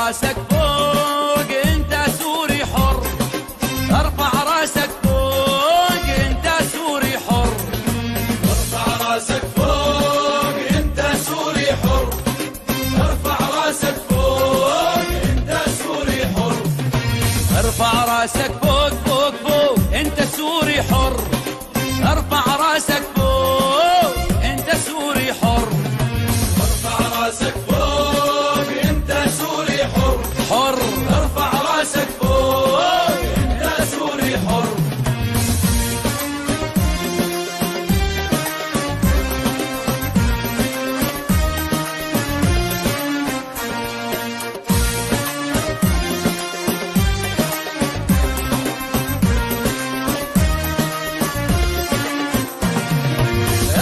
راسك فوق انت سوري حر، ارفع راسك فوق انت سوري حر، ارفع راسك فوق انت سوري حر، ارفع راسك فوق انت سوري حر، ارفع راسك فوق فوق فوق انت سوري حر، ارفع راسك فوق انت سوري حر، ارفع راسك فوق انت سوري حر، حر ارفع راسك فوق انت سوري حر.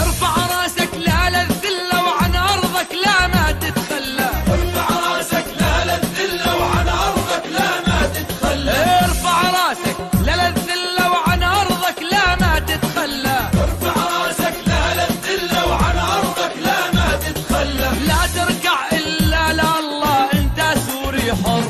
ارفع راسك لا للذلة وعن ارضك لا ما تتخلى، ارفع راسك لا للذلة وعن ارضك لا ما تتخلى، ارفع راسك لا للذلة وعن ارضك لا ما تتخلى، ارفع راسك لا للذلة وعن ارضك لا ما تتخلى، لا تركع الا لله انت سوري حر،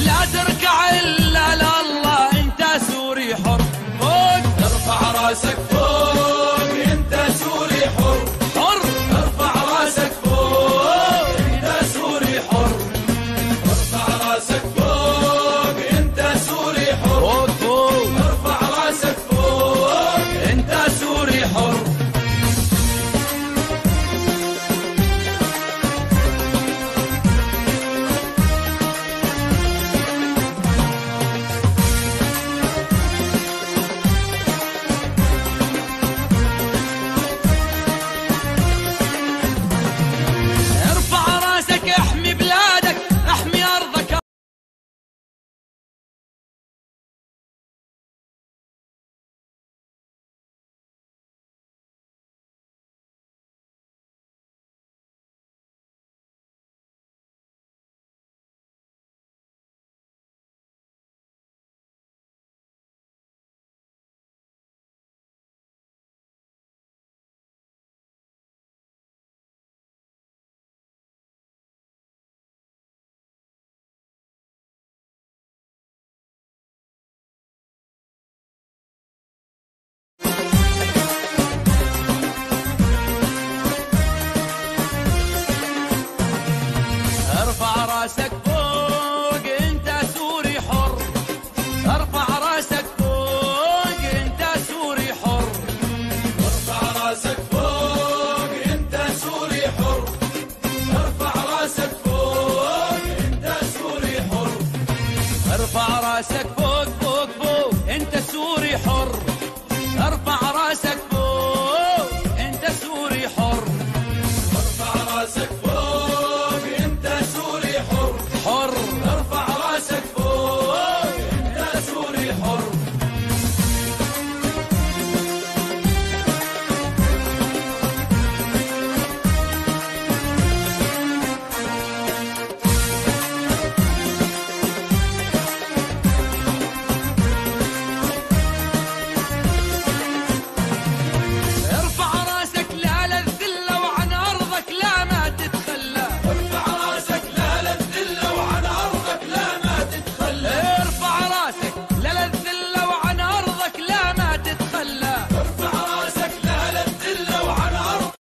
لا تركع الا لله انت سوري حر، فوق ارفع راسك فوق انت سوري حر، حر ارفع راسك فوق انت سوري حر، ارفع راسك فوق انت سوري حر، فوق فوق ارفع راسك فوق انت سوري حر. ارفع راسك احمي بلادك احمي ارضك، ارفع راسك فوق انت سوري حر، ارفع راسك فوق انت سوري حر، ارفع راسك فوق انت سوري حر، ارفع راسك فوق انت سوري حر، ارفع راسك